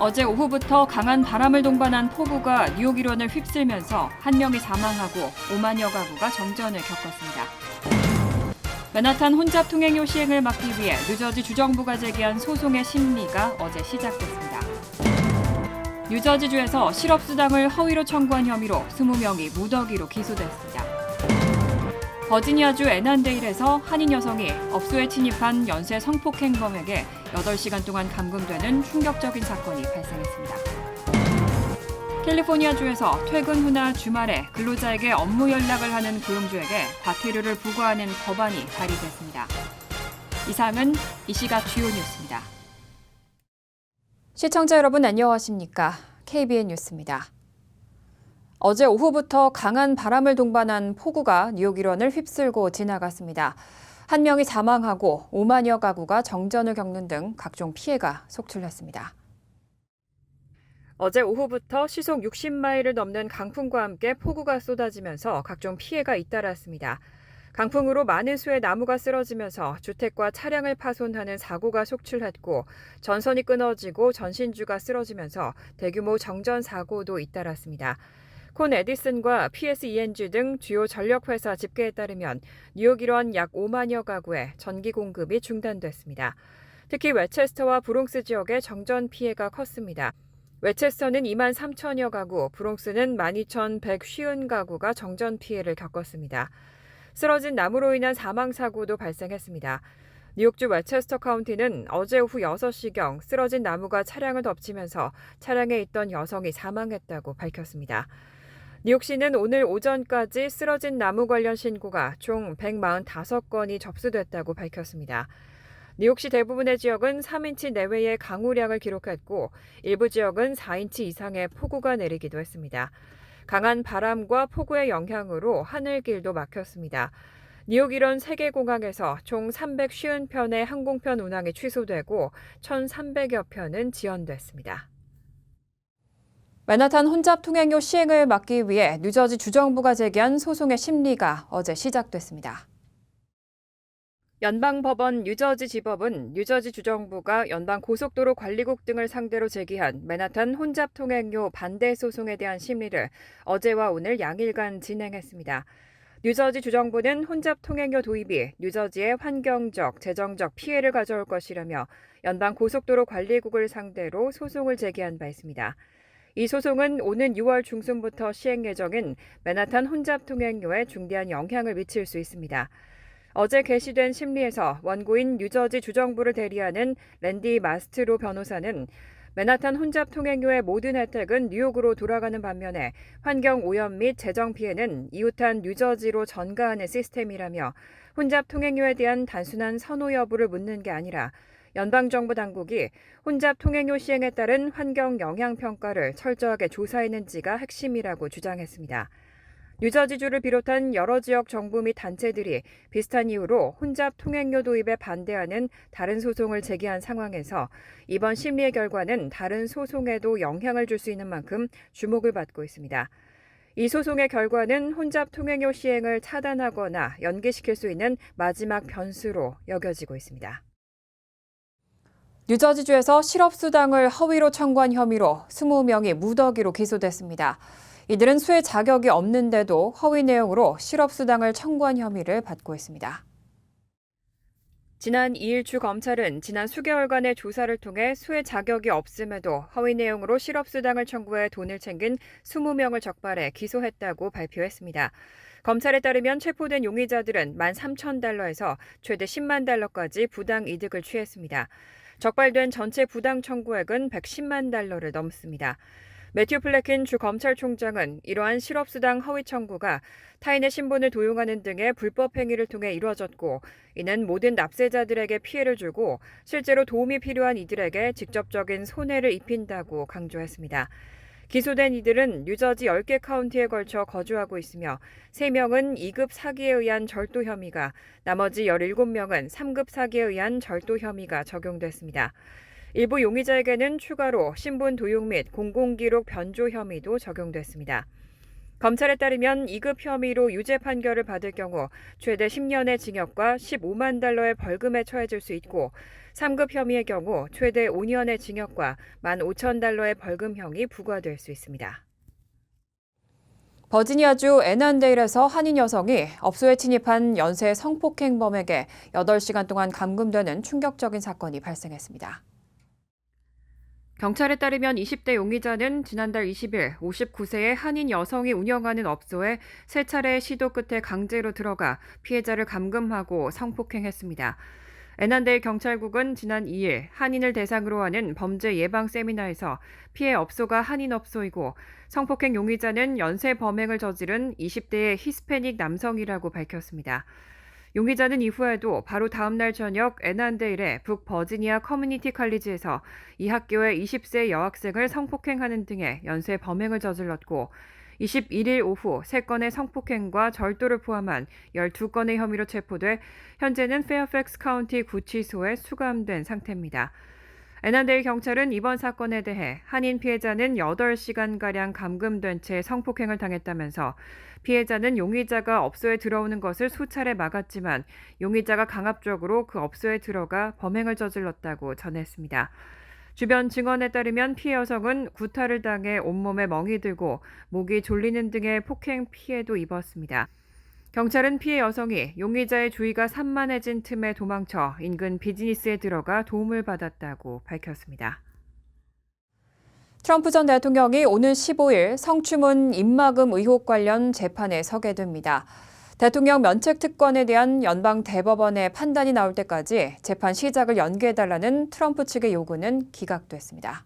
어제 오후부터 강한 바람을 동반한 폭우가 뉴욕 일원을 휩쓸면서 한 명이 사망하고 5만여 가구가 정전을 겪었습니다. 맨하탄 혼잡 통행료 시행을 막기 위해 뉴저지 주정부가 제기한 소송의 심리가 어제 시작됐습니다. 뉴저지주에서 실업수당을 허위로 청구한 혐의로 20명이 무더기로 기소됐습니다. 버지니아주 애난데일에서 한인 여성이 업소에 침입한 연쇄 성폭행범에게 8시간 동안 감금되는 충격적인 사건이 발생했습니다. 캘리포니아주에서 퇴근 후나 주말에 근로자에게 업무 연락을 하는 고용주에게 과태료를 부과하는 법안이 발의됐습니다. 이상은 이 시각 주요 뉴스입니다. 시청자 여러분 안녕하십니까? KBN 뉴스입니다. 어제 오후부터 강한 바람을 동반한 폭우가 뉴욕 일원을 휩쓸고 지나갔습니다. 한 명이 사망하고 5만여 가구가 정전을 겪는 등 각종 피해가 속출했습니다. 어제 오후부터 시속 60마일을 넘는 강풍과 함께 폭우가 쏟아지면서 각종 피해가 잇따랐습니다. 강풍으로 많은 수의 나무가 쓰러지면서 주택과 차량을 파손하는 사고가 속출했고 전선이 끊어지고 전신주가 쓰러지면서 대규모 정전 사고도 잇따랐습니다. 콘 에디슨과 PSENG 등 주요 전력회사 집계에 따르면 뉴욕 일원 약 5만여 가구에 전기 공급이 중단됐습니다. 특히 웨체스터와 브롱스 지역의 정전 피해가 컸습니다. 웨체스터는 2만 3천여 가구, 브롱스는 12,150가구가 정전 피해를 겪었습니다. 쓰러진 나무로 인한 사망 사고도 발생했습니다. 뉴욕주 웨체스터 카운티는 어제 오후 6시경 쓰러진 나무가 차량을 덮치면서 차량에 있던 여성이 사망했다고 밝혔습니다. 뉴욕시는 오늘 오전까지 쓰러진 나무 관련 신고가 총 145건이 접수됐다고 밝혔습니다. 뉴욕시 대부분의 지역은 3인치 내외의 강우량을 기록했고 일부 지역은 4인치 이상의 폭우가 내리기도 했습니다. 강한 바람과 폭우의 영향으로 하늘길도 막혔습니다. 뉴욕 일원 세계공항에서 총 350편의 항공편 운항이 취소되고 1,300여 편은 지연됐습니다. 맨하탄 혼잡 통행료 시행을 막기 위해 뉴저지 주정부가 제기한 소송의 심리가 어제 시작됐습니다. 연방법원 뉴저지 지법은 뉴저지 주정부가 연방고속도로 관리국 등을 상대로 제기한 맨하탄 혼잡 통행료 반대 소송에 대한 심리를 어제와 오늘 양일간 진행했습니다. 뉴저지 주정부는 혼잡 통행료 도입이 뉴저지에 환경적, 재정적 피해를 가져올 것이라며 연방고속도로 관리국을 상대로 소송을 제기한 바 있습니다. 이 소송은 오는 6월 중순부터 시행 예정인 맨하탄 혼잡 통행료에 중대한 영향을 미칠 수 있습니다. 어제 게시된 심리에서 원고인 뉴저지 주정부를 대리하는 랜디 마스트로 변호사는 맨하탄 혼잡 통행료의 모든 혜택은 뉴욕으로 돌아가는 반면에 환경 오염 및 재정 피해는 이웃한 뉴저지로 전가하는 시스템이라며 혼잡 통행료에 대한 단순한 선호 여부를 묻는 게 아니라 연방정부 당국이 혼잡 통행료 시행에 따른 환경 영향 평가를 철저하게 조사했는지가 핵심이라고 주장했습니다. 뉴저지주를 비롯한 여러 지역 정부 및 단체들이 비슷한 이유로 혼잡 통행료 도입에 반대하는 다른 소송을 제기한 상황에서 이번 심리의 결과는 다른 소송에도 영향을 줄 수 있는 만큼 주목을 받고 있습니다. 이 소송의 결과는 혼잡 통행료 시행을 차단하거나 연기시킬 수 있는 마지막 변수로 여겨지고 있습니다. 뉴저지주에서 실업수당을 허위로 청구한 혐의로 20명이 무더기로 기소됐습니다. 이들은 수혜 자격이 없는데도 허위 내용으로 실업수당을 청구한 혐의를 받고 있습니다. 지난 2일 주 검찰은 지난 수개월간의 조사를 통해 수혜 자격이 없음에도 허위 내용으로 실업수당을 청구해 돈을 챙긴 20명을 적발해 기소했다고 발표했습니다. 검찰에 따르면 체포된 용의자들은 13,000달러에서 최대 10만 달러까지 부당 이득을 취했습니다. 적발된 전체 부당 청구액은 110만 달러를 넘습니다. 매튜 플래킨 주 검찰총장은 이러한 실업수당 허위 청구가 타인의 신분을 도용하는 등의 불법 행위를 통해 이루어졌고 이는 모든 납세자들에게 피해를 주고 실제로 도움이 필요한 이들에게 직접적인 손해를 입힌다고 강조했습니다. 기소된 이들은 뉴저지 10개 카운티에 걸쳐 거주하고 있으며 3명은 2급 사기에 의한 절도 혐의가, 나머지 17명은 3급 사기에 의한 절도 혐의가 적용됐습니다. 일부 용의자에게는 추가로 신분 도용 및 공공기록 변조 혐의도 적용됐습니다. 검찰에 따르면 2급 혐의로 유죄 판결을 받을 경우 최대 10년의 징역과 15만 달러의 벌금에 처해질 수 있고 3급 혐의의 경우 최대 5년의 징역과 15,000달러의 벌금형이 부과될 수 있습니다. 버지니아주 애난데일에서 한인 여성이 업소에 침입한 연쇄 성폭행범에게 8시간 동안 감금되는 충격적인 사건이 발생했습니다. 경찰에 따르면 20대 용의자는 지난달 20일 59세의 한인 여성이 운영하는 업소에 3차례의 시도 끝에 강제로 들어가 피해자를 감금하고 성폭행했습니다. 애난데일 경찰국은 지난 2일 한인을 대상으로 하는 범죄 예방 세미나에서 피해 업소가 한인 업소이고 성폭행 용의자는 연쇄 범행을 저지른 20대의 히스패닉 남성이라고 밝혔습니다. 용의자는 이후에도 바로 다음 날 저녁 애난데일의 북버지니아 커뮤니티 칼리지에서 이 학교의 20세 여학생을 성폭행하는 등의 연쇄 범행을 저질렀고 21일 오후 3건의 성폭행과 절도를 포함한 12건의 혐의로 체포돼 현재는 페어팩스 카운티 구치소에 수감된 상태입니다. 애난데일 경찰은 이번 사건에 대해 한인 피해자는 8시간가량 감금된 채 성폭행을 당했다면서 피해자는 용의자가 업소에 들어오는 것을 수차례 막았지만 용의자가 강압적으로 그 업소에 들어가 범행을 저질렀다고 전했습니다. 주변 증언에 따르면 피해 여성은 구타를 당해 온몸에 멍이 들고 목이 졸리는 등의 폭행 피해도 입었습니다. 경찰은 피해 여성이 용의자의 주의가 산만해진 틈에 도망쳐 인근 비즈니스에 들어가 도움을 받았다고 밝혔습니다. 트럼프 전 대통령이 오는 15일 성추문 입막음 의혹 관련 재판에 서게 됩니다. 대통령 면책 특권에 대한 연방 대법원의 판단이 나올 때까지 재판 시작을 연기해달라는 트럼프 측의 요구는 기각됐습니다.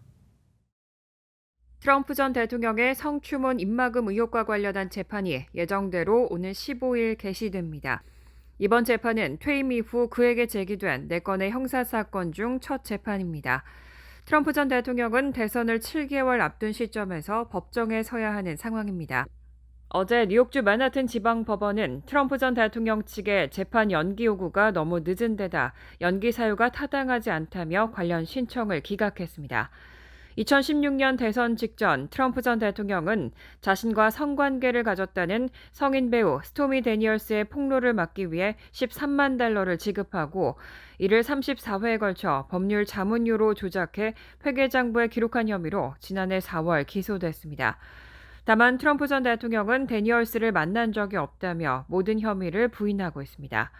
트럼프 전 대통령의 성추문 입막음 의혹과 관련한 재판이 예정대로 오는 15일 개시됩니다. 이번 재판은 퇴임 이후 그에게 제기된 4건의 형사사건 중 첫 재판입니다. 트럼프 전 대통령은 대선을 7개월 앞둔 시점에서 법정에 서야 하는 상황입니다. 어제 뉴욕주 맨하튼 지방법원은 트럼프 전 대통령 측의 재판 연기 요구가 너무 늦은 데다 연기 사유가 타당하지 않다며 관련 신청을 기각했습니다. 2016년 대선 직전 트럼프 전 대통령은 자신과 성관계를 가졌다는 성인 배우 스토미 데니얼스의 폭로를 막기 위해 13만 달러를 지급하고 이를 34회에 걸쳐 법률 자문료로 조작해 회계장부에 기록한 혐의로 지난해 4월 기소됐습니다. 다만 트럼프 전 대통령은 데니얼스를 만난 적이 없다며 모든 혐의를 부인하고 있습니다.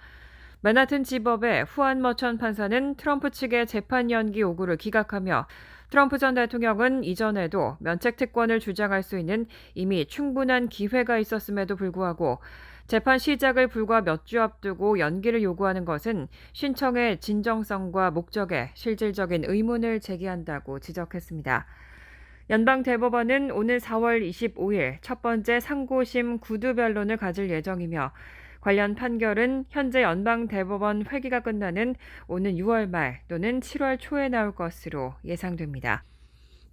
맨하튼 지법의 후안 머천 판사는 트럼프 측의 재판 연기 요구를 기각하며 트럼프 전 대통령은 이전에도 면책 특권을 주장할 수 있는 이미 충분한 기회가 있었음에도 불구하고 재판 시작을 불과 몇 주 앞두고 연기를 요구하는 것은 신청의 진정성과 목적에 실질적인 의문을 제기한다고 지적했습니다. 연방대법원은 오늘 4월 25일 첫 번째 상고심 구두 변론을 가질 예정이며 관련 판결은 현재 연방대법원 회기가 끝나는 오는 6월 말 또는 7월 초에 나올 것으로 예상됩니다.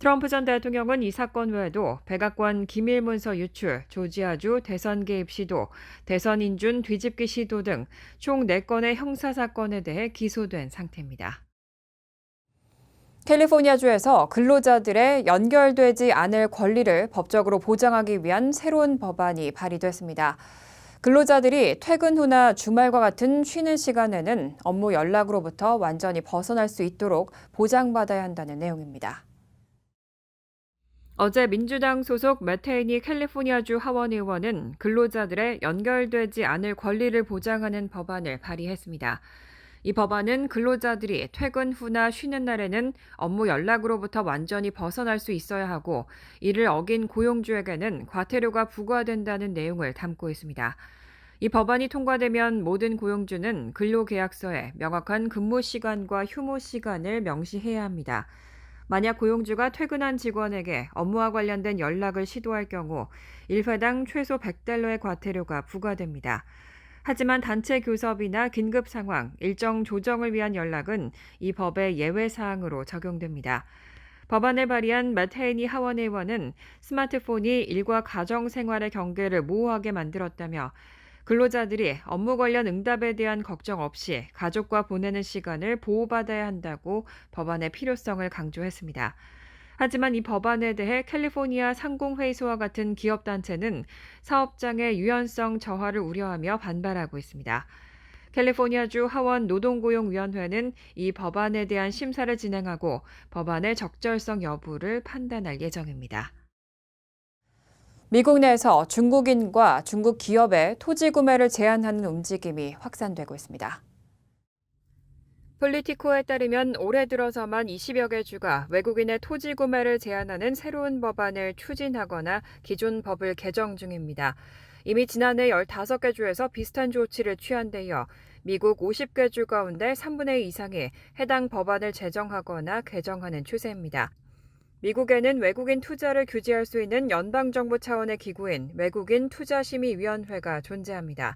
트럼프 전 대통령은 이 사건 외에도 백악관 기밀문서 유출, 조지아주 대선 개입 시도, 대선 인준 뒤집기 시도 등 총 4건의 형사사건에 대해 기소된 상태입니다. 캘리포니아주에서 근로자들의 연결되지 않을 권리를 법적으로 보장하기 위한 새로운 법안이 발의됐습니다. 근로자들이 퇴근 후나 주말과 같은 쉬는 시간에는 업무 연락으로부터 완전히 벗어날 수 있도록 보장받아야 한다는 내용입니다. 어제 민주당 소속 맷 헤이니 캘리포니아주 하원 의원은 근로자들의 연결되지 않을 권리를 보장하는 법안을 발의했습니다. 이 법안은 근로자들이 퇴근 후나 쉬는 날에는 업무 연락으로부터 완전히 벗어날 수 있어야 하고 이를 어긴 고용주에게는 과태료가 부과된다는 내용을 담고 있습니다. 이 법안이 통과되면 모든 고용주는 근로계약서에 명확한 근무 시간과 휴무 시간을 명시해야 합니다. 만약 고용주가 퇴근한 직원에게 업무와 관련된 연락을 시도할 경우 1회당 최소 $100의 과태료가 부과됩니다. 하지만 단체 교섭이나 긴급 상황, 일정 조정을 위한 연락은 이 법의 예외 사항으로 적용됩니다. 법안을 발의한 맷 헤이니 하원 의원은 스마트폰이 일과 가정 생활의 경계를 모호하게 만들었다며 근로자들이 업무 관련 응답에 대한 걱정 없이 가족과 보내는 시간을 보호받아야 한다고 법안의 필요성을 강조했습니다. 하지만 이 법안에 대해 캘리포니아 상공회의소와 같은 기업단체는 사업장의 유연성 저하를 우려하며 반발하고 있습니다. 캘리포니아주 하원 노동고용위원회는 이 법안에 대한 심사를 진행하고 법안의 적절성 여부를 판단할 예정입니다. 미국 내에서 중국인과 중국 기업의 토지 구매를 제한하는 움직임이 확산되고 있습니다. 폴리티코에 따르면 올해 들어서만 20여 개 주가 외국인의 토지 구매를 제한하는 새로운 법안을 추진하거나 기존 법을 개정 중입니다. 이미 지난해 15개 주에서 비슷한 조치를 취한 데 이어 미국 50개 주 가운데 3분의 2 이상이 해당 법안을 제정하거나 개정하는 추세입니다. 미국에는 외국인 투자를 규제할 수 있는 연방정부 차원의 기구인 외국인 투자심의위원회가 존재합니다.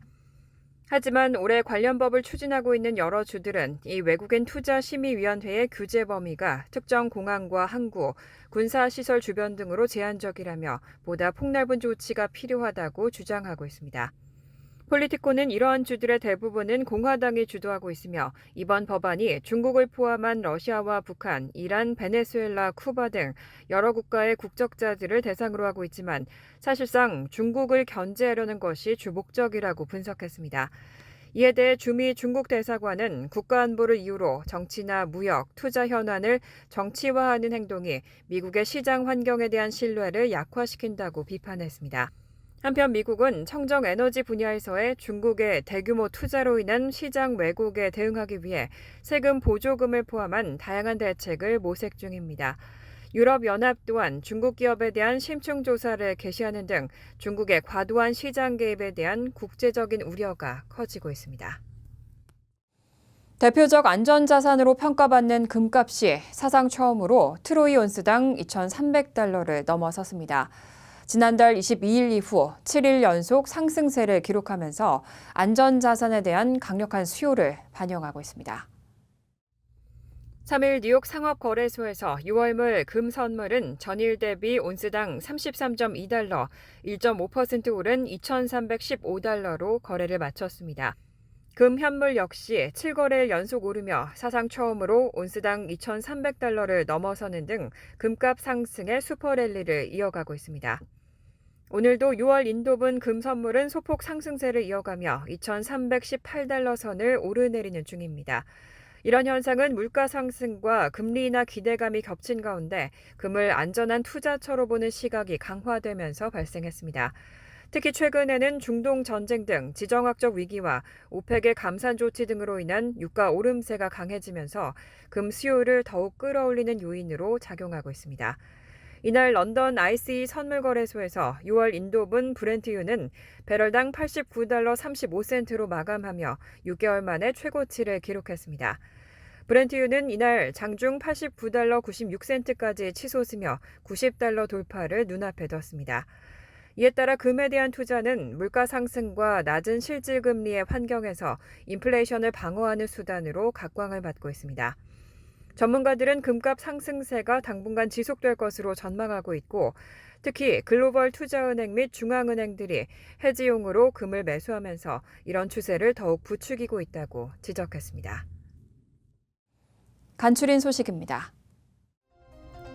하지만 올해 관련 법을 추진하고 있는 여러 주들은 이 외국인 투자심의위원회의 규제 범위가 특정 공항과 항구, 군사시설 주변 등으로 제한적이라며 보다 폭넓은 조치가 필요하다고 주장하고 있습니다. 폴리티코는 이러한 주들의 대부분은 공화당이 주도하고 있으며 이번 법안이 중국을 포함한 러시아와 북한, 이란, 베네수엘라, 쿠바 등 여러 국가의 국적자들을 대상으로 하고 있지만 사실상 중국을 견제하려는 것이 주 목적이라고 분석했습니다. 이에 대해 주미 중국 대사관은 국가안보를 이유로 정치나 무역, 투자 현안을 정치화하는 행동이 미국의 시장 환경에 대한 신뢰를 약화시킨다고 비판했습니다. 한편 미국은 청정 에너지 분야에서의 중국의 대규모 투자로 인한 시장 왜곡에 대응하기 위해 세금 보조금을 포함한 다양한 대책을 모색 중입니다. 유럽연합 또한 중국 기업에 대한 심층 조사를 개시하는 등 중국의 과도한 시장 개입에 대한 국제적인 우려가 커지고 있습니다. 대표적 안전자산으로 평가받는 금값이 사상 처음으로 트로이 온스당 2,300달러를 넘어섰습니다. 지난달 22일 이후 7일 연속 상승세를 기록하면서 안전자산에 대한 강력한 수요를 반영하고 있습니다. 3일 뉴욕 상업거래소에서 6월물 금 선물은 전일 대비 온스당 33.2달러, 1.5% 오른 2,315달러로 거래를 마쳤습니다. 금 현물 역시 7거래일 연속 오르며 사상 처음으로 온스당 2,300달러를 넘어서는 등 금값 상승의 슈퍼랠리를 이어가고 있습니다. 오늘도 6월 인도분 금 선물은 소폭 상승세를 이어가며 2,318달러 선을 오르내리는 중입니다. 이런 현상은 물가 상승과 금리 인하 기대감이 겹친 가운데 금을 안전한 투자처로 보는 시각이 강화되면서 발생했습니다. 특히 최근에는 중동 전쟁 등 지정학적 위기와 오펙의 감산 조치 등으로 인한 유가 오름세가 강해지면서 금 수요를 더욱 끌어올리는 요인으로 작용하고 있습니다. 이날 런던 ICE 선물거래소에서 6월 인도분 브렌트유는 배럴당 89달러 35센트로 마감하며 6개월 만에 최고치를 기록했습니다. 브렌트유는 이날 장중 89달러 96센트까지 치솟으며 90달러 돌파를 눈앞에 뒀습니다. 이에 따라 금에 대한 투자는 물가 상승과 낮은 실질금리의 환경에서 인플레이션을 방어하는 수단으로 각광을 받고 있습니다. 전문가들은 금값 상승세가 당분간 지속될 것으로 전망하고 있고 특히 글로벌 투자은행 및 중앙은행들이 해지용으로 금을 매수하면서 이런 추세를 더욱 부추기고 있다고 지적했습니다. 간추린 소식입니다.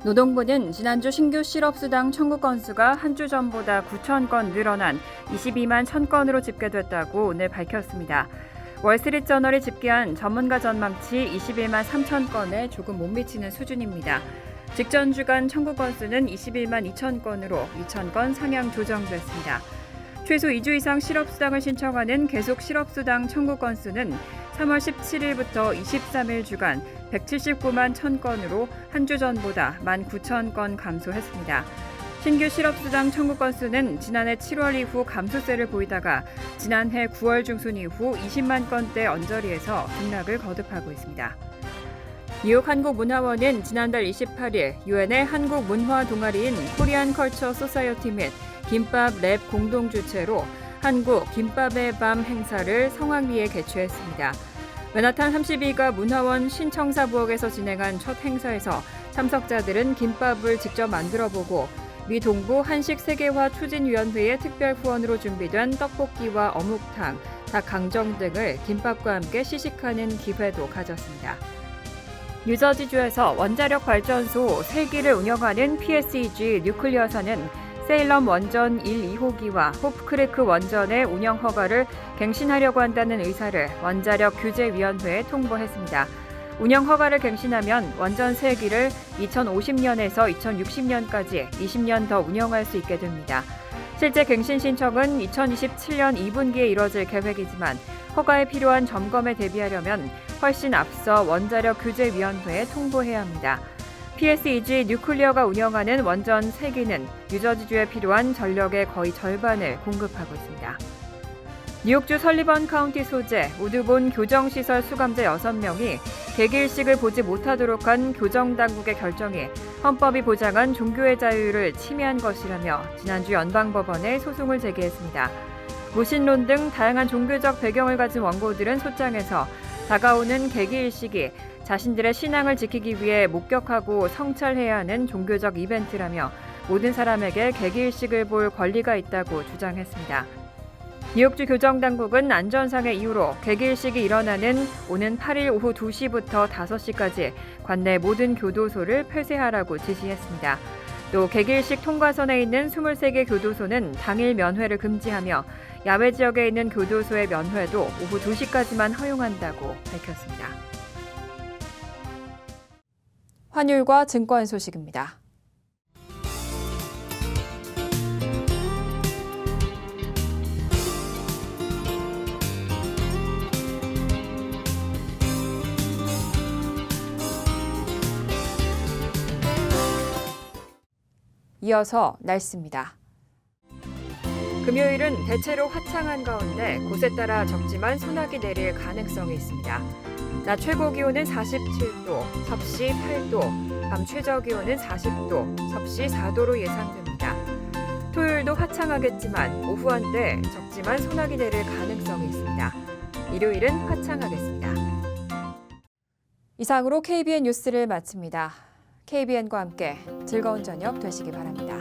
노동부는 지난주 신규 실업수당 청구 건수가 한 주 전보다 9천 건 늘어난 22만 1,000건으로 집계됐다고 오늘 밝혔습니다. 월스트리트저널이 집계한 전문가 전망치 21만 3천 건에 조금 못 미치는 수준입니다. 직전 주간 청구 건수는 21만 2천 건으로 2천 건 상향 조정됐습니다. 최소 2주 이상 실업수당을 신청하는 계속 실업수당 청구 건수는 3월 17일부터 23일 주간 179만 1,000건으로 한 주 전보다 19,000건 감소했습니다. 신규 실업수당 청구 건수는 지난해 7월 이후 감소세를 보이다가 지난해 9월 중순 이후 20만 건대 언저리에서 등락을 거듭하고 있습니다. 뉴욕 한국문화원은 지난달 28일 유엔의 한국 문화 동아리인 코리안 컬처 소사이어티 및 김밥 랩 공동 주최로 한국 김밥의 밤 행사를 성황리에 개최했습니다. 맨하탄 32가 문화원 신청사부엌에서 진행한 첫 행사에서 참석자들은 김밥을 직접 만들어보고 미 동부 한식 세계화 추진위원회의 특별 후원으로 준비된 떡볶이와 어묵탕, 닭 강정 등을 김밥과 함께 시식하는 기회도 가졌습니다. 뉴저지주에서 원자력 발전소 3기를 운영하는 PSEG 뉴클리어사는 세일럼 원전 1, 2호기와 호프크레크 원전의 운영 허가를 갱신하려고 한다는 의사를 원자력 규제위원회에 통보했습니다. 운영 허가를 갱신하면 원전 3기를 2050년에서 2060년까지 20년 더 운영할 수 있게 됩니다. 실제 갱신 신청은 2027년 2분기에 이뤄질 계획이지만 허가에 필요한 점검에 대비하려면 훨씬 앞서 원자력 규제위원회에 통보해야 합니다. PSEG 뉴클리어가 운영하는 원전 3기는 뉴저지주에 필요한 전력의 거의 절반을 공급하고 있습니다. 뉴욕주 설리번 카운티 소재 우드본 교정시설 수감자 6명이 개기일식을 보지 못하도록 한 교정당국의 결정이 헌법이 보장한 종교의 자유를 침해한 것이라며 지난주 연방법원에 소송을 제기했습니다. 무신론 등 다양한 종교적 배경을 가진 원고들은 소장에서 다가오는 개기일식이 자신들의 신앙을 지키기 위해 목격하고 성찰해야 하는 종교적 이벤트라며 모든 사람에게 개기일식을 볼 권리가 있다고 주장했습니다. 뉴욕주 교정당국은 안전상의 이유로 개기일식이 일어나는 오는 8일 오후 2시부터 5시까지 관내 모든 교도소를 폐쇄하라고 지시했습니다. 또 개기일식 통과선에 있는 23개 교도소는 당일 면회를 금지하며 야외 지역에 있는 교도소의 면회도 오후 2시까지만 허용한다고 밝혔습니다. 환율과 증권 소식입니다. 이어서 날씨입니다. 금요일은 대체로 화창한 가운데 곳에 따라 적지만 소나기 내릴 가능성이 있습니다. 낮 최고 기온은 47도, 섭씨 8도, 밤 최저 기온은 40도, 섭씨 4도로 예상됩니다. 토요일도 화창하겠지만 오후 한때 적지만 소나기 내릴 가능성이 있습니다. 일요일은 화창하겠습니다. 이상으로 KBN 뉴스를 마칩니다. KBN과 함께 즐거운 저녁 되시기 바랍니다.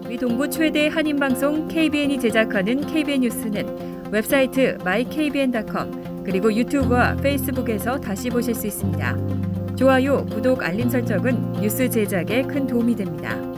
우리 동부 최대 한인방송 KBN이 제작하는 KBN 뉴스는 웹사이트 mykbn.com 그리고 유튜브와 페이스북에서 다시 보실 수 있습니다. 좋아요, 구독, 알림 설정은 뉴스 제작에 큰 도움이 됩니다.